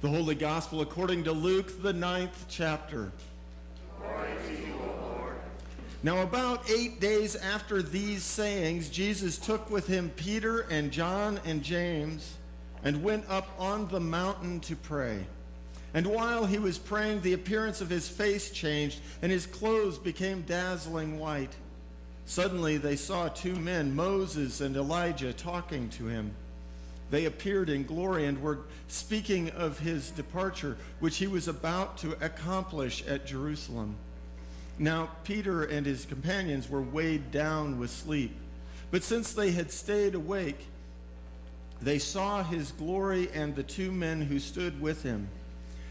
The Holy Gospel according to Luke, the 9th chapter. Glory to you, O Lord. Now about 8 days after these sayings, Jesus took with him Peter and John and James and went up on the mountain to pray. And while he was praying, the appearance of his face changed, and his clothes became dazzling white. Suddenly they saw two men, Moses and Elijah, talking to him. They appeared in glory and were speaking of his departure, which he was about to accomplish at Jerusalem. Now Peter and his companions were weighed down with sleep. But since they had stayed awake, they saw his glory and the two men who stood with him.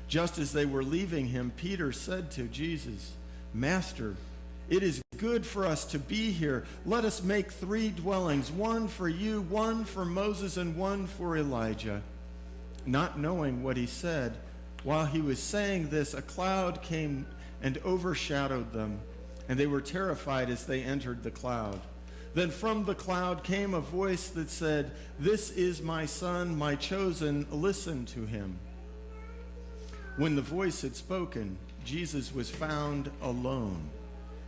Just as they were leaving him, Peter said to Jesus, "Master, it is good for us to be here. Let us make 3 dwellings, one for you, one for Moses, and one for Elijah." Not knowing what he said, while he was saying this, a cloud came and overshadowed them, and they were terrified as they entered the cloud. Then from the cloud came a voice that said, "This is my son, my chosen, listen to him." When the voice had spoken, Jesus was found alone.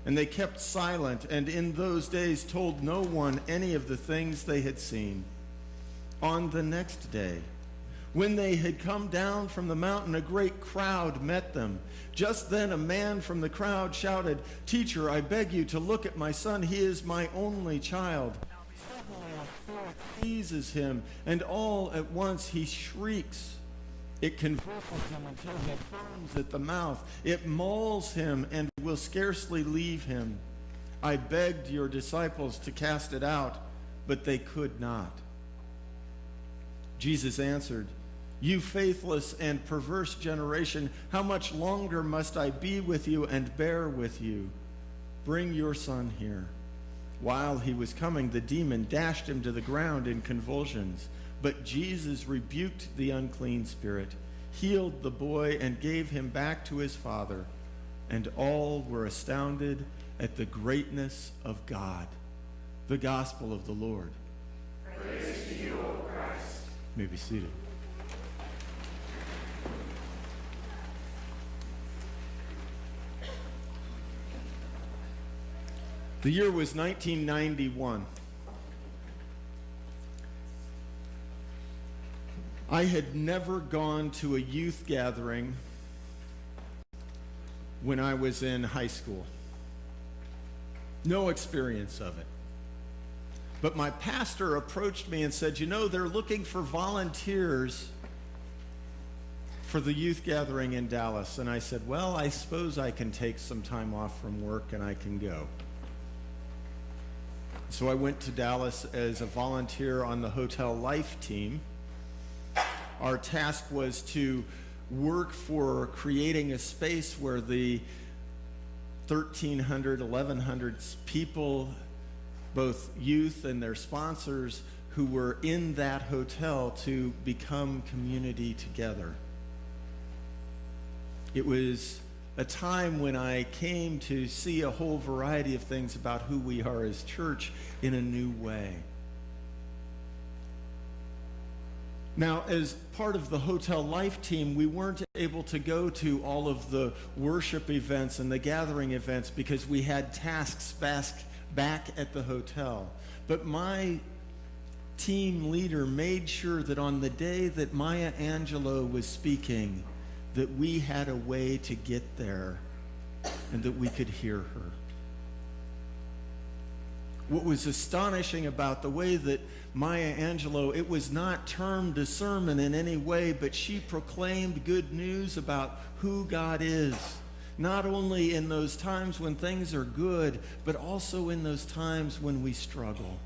And they kept silent, and in those days told no one any of the things they had seen. On the next day, when they had come down from the mountain, a great crowd met them. Just then a man from the crowd shouted, "Teacher, I beg you to look at my son. He is my only child." Seizes him, and all at once he shrieks. It convulses him until he foams at the mouth. It mauls him and will scarcely leave him. I begged your disciples to cast it out, but they could not. Jesus answered, "You faithless and perverse generation, how much longer must I be with you and bear with you? Bring your son here." While he was coming, the demon dashed him to the ground in convulsions. But Jesus rebuked the unclean spirit, healed the boy, and gave him back to his father. And all were astounded at the greatness of God. The gospel of the Lord. Praise to you, O Christ. You may be seated. The year was 1991. I had never gone to a youth gathering when I was in high school. No experience of it. But my pastor approached me and said, "You know, they're looking for volunteers for the youth gathering in Dallas." And I said, "Well, I suppose I can take some time off from work and I can go." So I went to Dallas as a volunteer on the Hotel Life team. Our task was to work for creating a space where the 1,300, 1,100 people, both youth and their sponsors, who were in that hotel to become community together. It was a time when I came to see a whole variety of things about who we are as church in a new way. Now, as part of the Hotel Life team, we weren't able to go to all of the worship events and the gathering events because we had tasks back at the hotel. But my team leader made sure that on the day that Maya Angelou was speaking, that we had a way to get there and that we could hear her. What was astonishing about the way that Maya Angelou, it was not termed a sermon in any way, but she proclaimed good news about who God is, not only in those times when things are good, but also in those times when we struggle,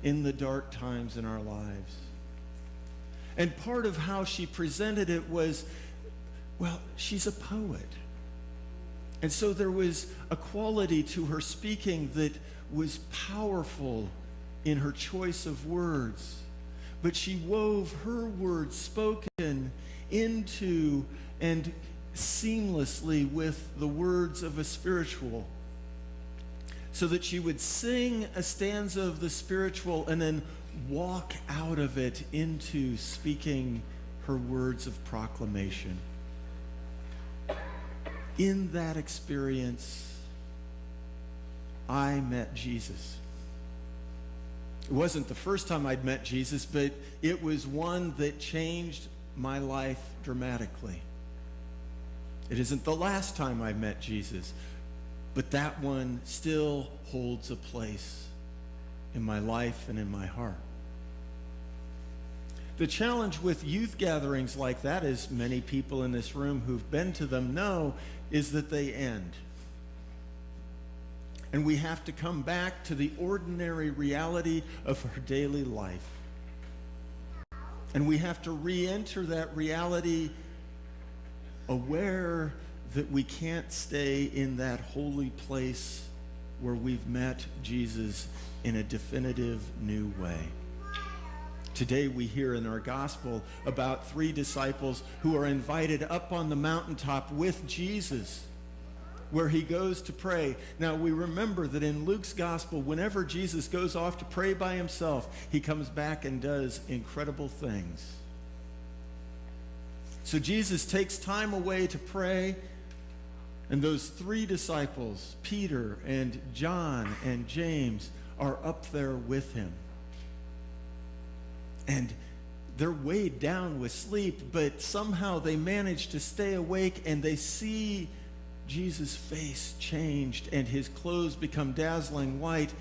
in the dark times in our lives. And part of how she presented it was, well, she's a poet. And so there was a quality to her speaking that was powerful in her choice of words. But she wove her words spoken into and seamlessly with the words of a spiritual, so that she would sing a stanza of the spiritual and then walk out of it into speaking her words of proclamation. In that experience, I met Jesus. It wasn't the first time I'd met Jesus, but it was one that changed my life dramatically. It isn't the last time I met Jesus, but that one still holds a place in my life and in my heart. The challenge with youth gatherings like that, as many people in this room who've been to them know, is that they end. And we have to come back to the ordinary reality of our daily life. And we have to re-enter that reality aware that we can't stay in that holy place where we've met Jesus in a definitive new way. Today we hear in our gospel about 3 disciples who are invited up on the mountaintop with Jesus, where he goes to pray. Now we remember that in Luke's gospel, whenever Jesus goes off to pray by himself, he comes back and does incredible things. So Jesus takes time away to pray, and those 3 disciples, Peter and John and James, are up there with him. And they're weighed down with sleep, but somehow they manage to stay awake, and they see Jesus' face changed and his clothes become dazzling white.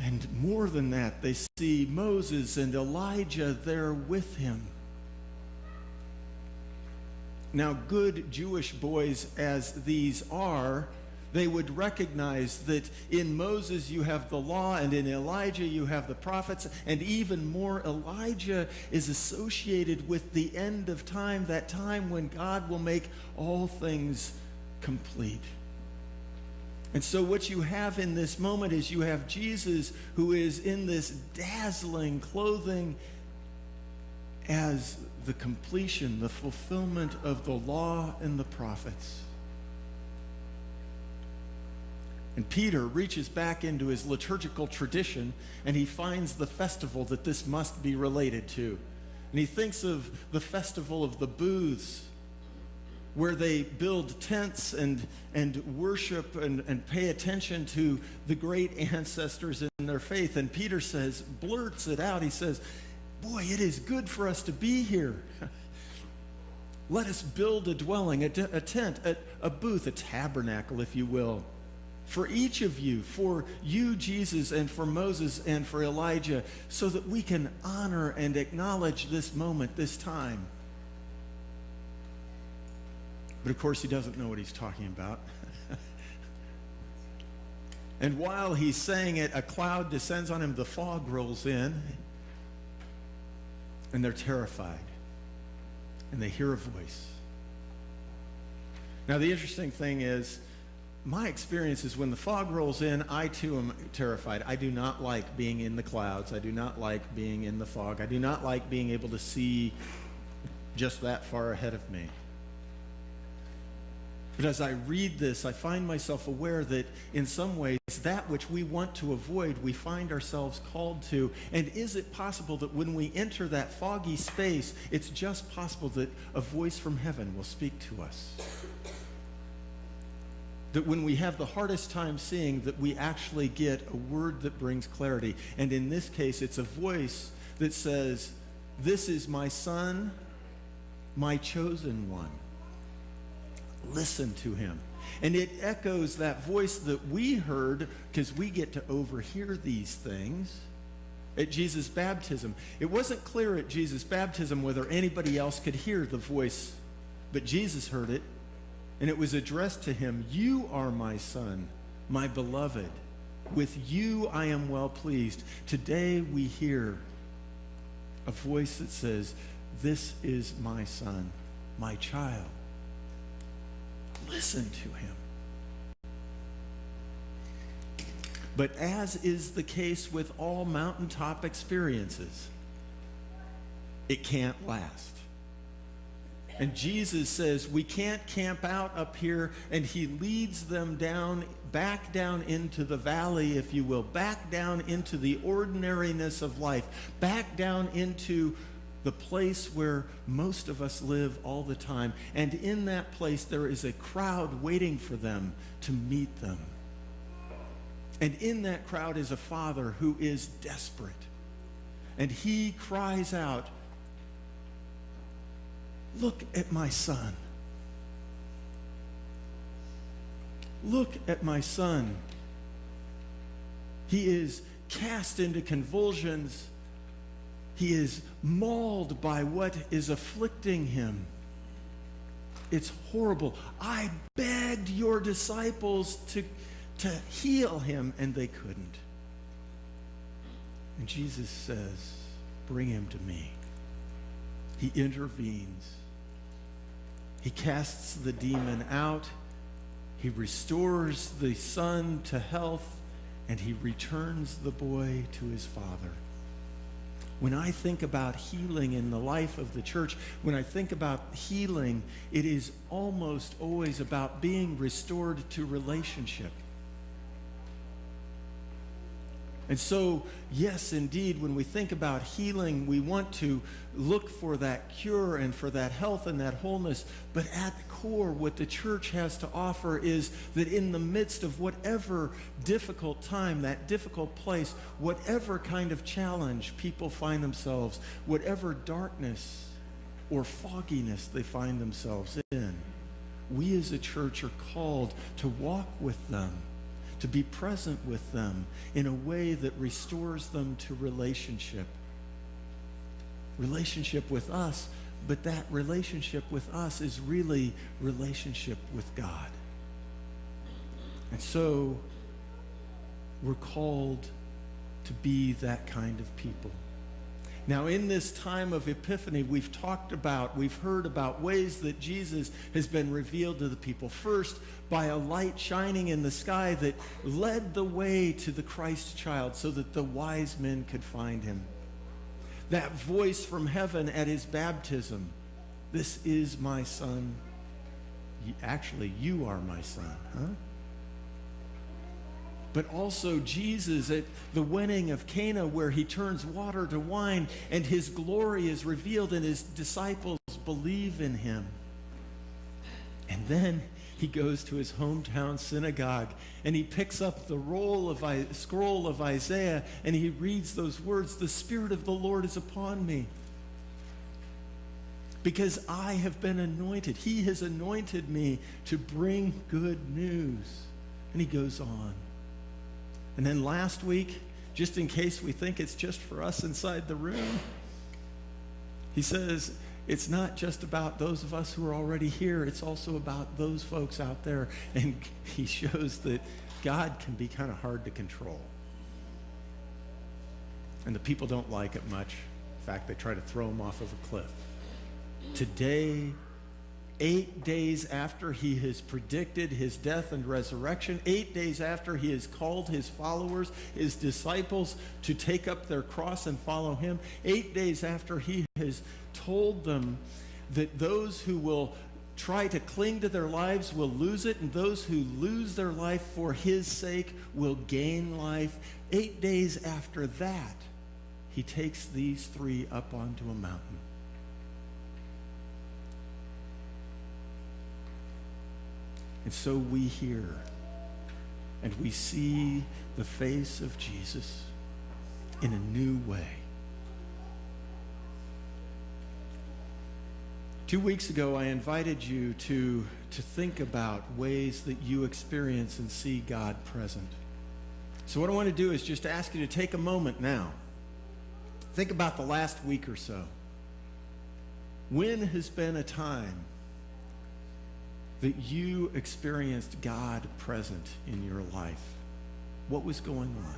And more than that, they see Moses and Elijah there with him. Now, good Jewish boys as these are, they would recognize that in Moses you have the law, and in Elijah you have the prophets, and even more, Elijah is associated with the end of time, that time when God will make all things complete. And so what you have in this moment is you have Jesus, who is in this dazzling clothing as the completion, the fulfillment of the law and the prophets. And Peter reaches back into his liturgical tradition, and he finds the festival that this must be related to. And he thinks of the festival of the booths, where they build tents and worship and pay attention to the great ancestors in their faith. And Peter blurts it out. He says, "Boy, it is good for us to be here. Let us build a dwelling, a tent, a booth, a tabernacle, if you will, for each of you, for you, Jesus, and for Moses, and for Elijah, so that we can honor and acknowledge this moment, this time." But of course, he doesn't know what he's talking about. And while he's saying it, a cloud descends on him, the fog rolls in, and they're terrified. And they hear a voice. Now, the interesting thing is, my experience is when the fog rolls in, I too am terrified. I do not like being in the clouds. I do not like being in the fog. I do not like being able to see just that far ahead of me. But as I read this, I find myself aware that in some ways, that which we want to avoid, we find ourselves called to. And is it possible that when we enter that foggy space, it's just possible that a voice from heaven will speak to us? That when we have the hardest time seeing, that we actually get a word that brings clarity. And in this case, it's a voice that says, "This is my son, my chosen one. Listen to him." And it echoes that voice that we heard, because we get to overhear these things, at Jesus' baptism. It wasn't clear at Jesus' baptism whether anybody else could hear the voice, but Jesus heard it, and it was addressed to him. "You are my son, my beloved. With you I am well pleased." Today we hear a voice that says, "This is my son, my child. Listen to him." But as is the case with all mountaintop experiences, it can't last. And Jesus says we can't camp out up here, and he leads them back down into the valley, if you will, back down into the ordinariness of life, back down into the place where most of us live all the time. And in that place, there is a crowd waiting for them to meet them. And in that crowd is a father who is desperate. And he cries out, "Look at my son. Look at my son. He is cast into convulsions. He is mauled by what is afflicting him. It's horrible. I begged your disciples to heal him, and they couldn't." And Jesus says, "Bring him to me." He intervenes. He casts the demon out. He restores the son to health, and he returns the boy to his father. When I think about healing in the life of the church, when I think about healing, it is almost always about being restored to relationship. And so, yes, indeed, when we think about healing, we want to look for that cure and for that health and that wholeness. But at the core, what the church has to offer is that in the midst of whatever difficult time, that difficult place, whatever kind of challenge people find themselves, whatever darkness or fogginess they find themselves in, we as a church are called to walk with them, to be present with them in a way that restores them to relationship. Relationship with us, but that relationship with us is really relationship with God. And so we're called to be that kind of people. Now, in this time of Epiphany, we've heard about ways that Jesus has been revealed to the people. First, by a light shining in the sky that led the way to the Christ child so that the wise men could find him. That voice from heaven at his baptism, "This is my son." Actually, you are my son, huh? But also Jesus at the wedding of Cana, where he turns water to wine and his glory is revealed and his disciples believe in him. And then he goes to his hometown synagogue and he picks up the scroll of Isaiah and he reads those words, "The Spirit of the Lord is upon me, because I have been anointed. He has anointed me to bring good news." And he goes on. And then last week, just in case we think it's just for us inside the room, he says, it's not just about those of us who are already here, it's also about those folks out there. And he shows that God can be kind of hard to control. And the people don't like it much. In fact, they try to throw him off of a cliff. Today, 8 days after he has predicted his death and resurrection, 8 days after he has called his followers, his disciples, to take up their cross and follow him, 8 days after he has told them that those who will try to cling to their lives will lose it, and those who lose their life for his sake will gain life, 8 days after that, he takes these three up onto a mountain. And so we hear and we see the face of Jesus in a new way. 2 weeks ago, I invited you to think about ways that you experience and see God present. So what I want to do is just ask you to take a moment now. Think about the last week or so. When has been a time that you experienced God present in your life? What was going on?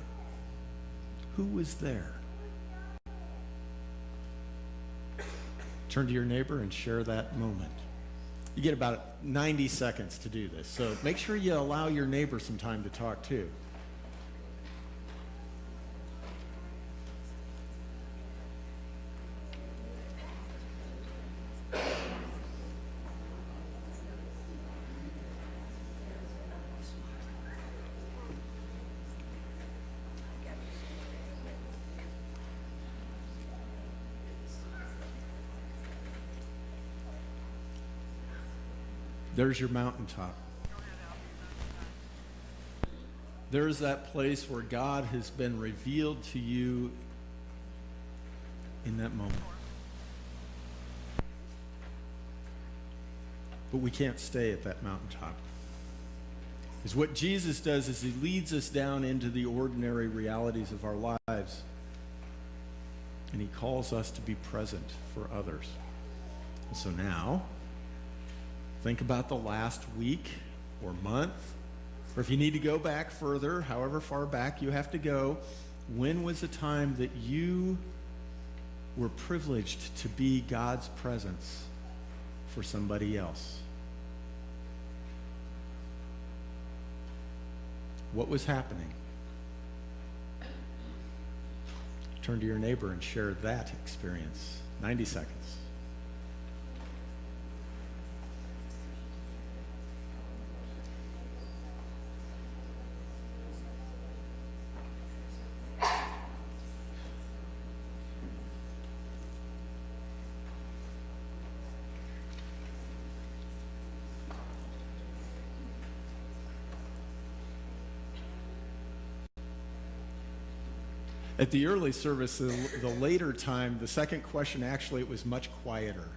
Who was there? Turn to your neighbor and share that moment. You get about 90 seconds to do this, so make sure you allow your neighbor some time to talk too. There's your mountaintop. There's that place where God has been revealed to you in that moment. But we can't stay at that mountaintop. Because what Jesus does is he leads us down into the ordinary realities of our lives. And he calls us to be present for others. And so now, think about the last week or month, or if you need to go back further, however far back you have to go, when was a time that you were privileged to be God's presence for somebody else? What was happening? Turn to your neighbor and share that experience. 90 seconds. At the early service, the later time, the second question, actually, it was much quieter.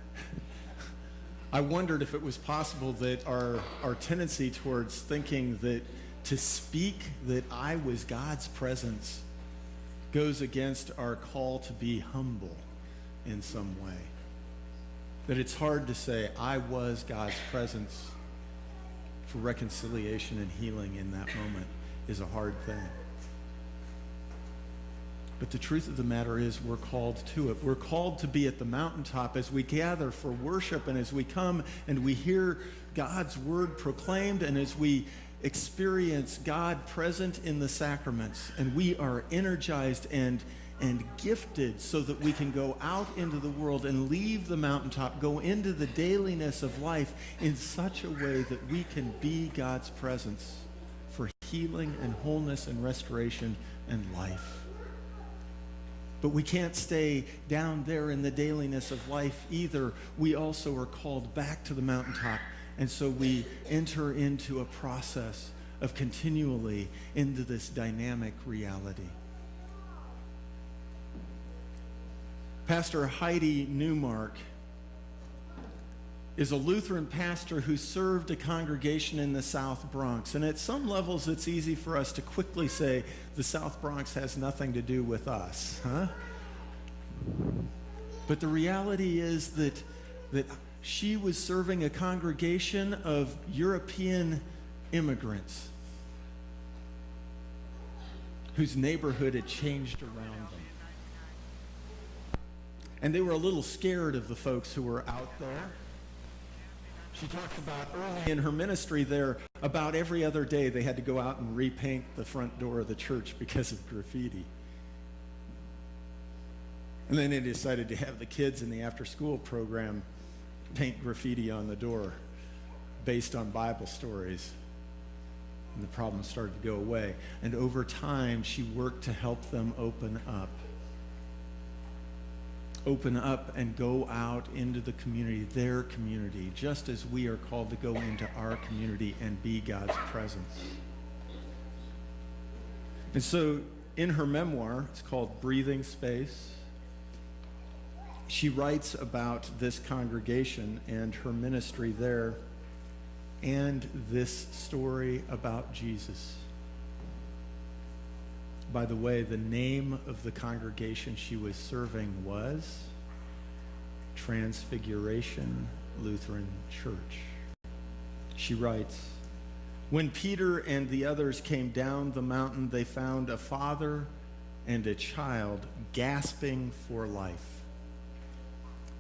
I wondered if it was possible that our tendency towards thinking that to speak that I was God's presence goes against our call to be humble in some way. That it's hard to say, I was God's presence for reconciliation and healing in that moment is a hard thing. But the truth of the matter is we're called to it. We're called to be at the mountaintop as we gather for worship and as we come and we hear God's word proclaimed and as we experience God present in the sacraments. And we are energized and gifted so that we can go out into the world and leave the mountaintop, go into the dailiness of life in such a way that we can be God's presence for healing and wholeness and restoration and life. But we can't stay down there in the dailiness of life either. We also are called back to the mountaintop. And so we enter into a process of continually into this dynamic reality. Pastor Heidi Newmark is a Lutheran pastor who served a congregation in the South Bronx. And at some levels, it's easy for us to quickly say, the South Bronx has nothing to do with us, huh? But the reality is that she was serving a congregation of European immigrants whose neighborhood had changed around them. And they were a little scared of the folks who were out there. She talked about early in her ministry there, about every other day they had to go out and repaint the front door of the church because of graffiti. And then they decided to have the kids in the after-school program paint graffiti on the door based on Bible stories. And the problem started to go away. And over time, she worked to help them open up and go out into the community, their community, just as we are called to go into our community and be God's presence. And so in her memoir, it's called Breathing Space, she writes about this congregation and her ministry there and this story about Jesus. By the way, the name of the congregation she was serving was Transfiguration Lutheran Church. She writes, when Peter and the others came down the mountain, they found a father and a child gasping for life.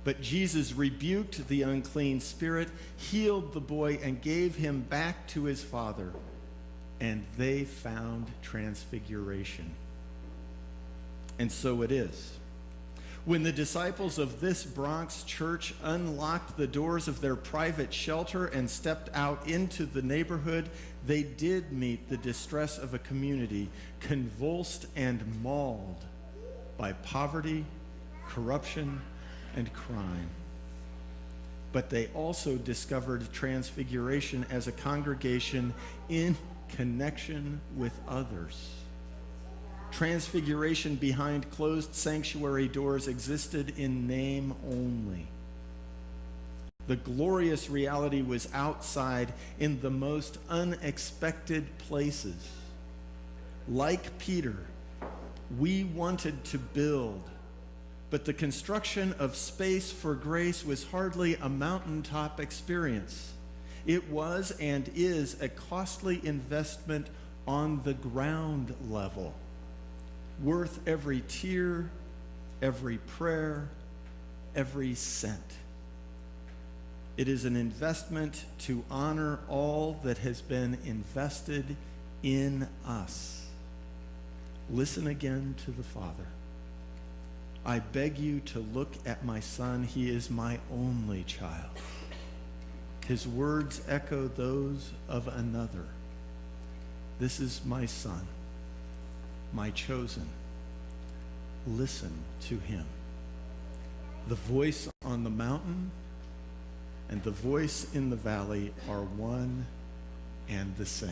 But Jesus rebuked the unclean spirit, healed the boy, and gave him back to his father. And they found transfiguration. And so it is. When the disciples of this Bronx church unlocked the doors of their private shelter and stepped out into the neighborhood, they did meet the distress of a community convulsed and mauled by poverty, corruption, and crime. but they also discovered Transfiguration as a congregation in connection with others. Transfiguration behind closed sanctuary doors existed in name only. The glorious reality was outside in the most unexpected places. Like Peter, we wanted to build, but the construction of space for grace was hardly a mountaintop experience. It was and is a costly investment on the ground level, worth every tear, every prayer, every cent. It is an investment to honor all that has been invested in us. Listen again to the Father. I beg you to look at my son. He is my only child. His words echo those of another. This is my son, my chosen. Listen to him. The voice on the mountain and the voice in the valley are one and the same.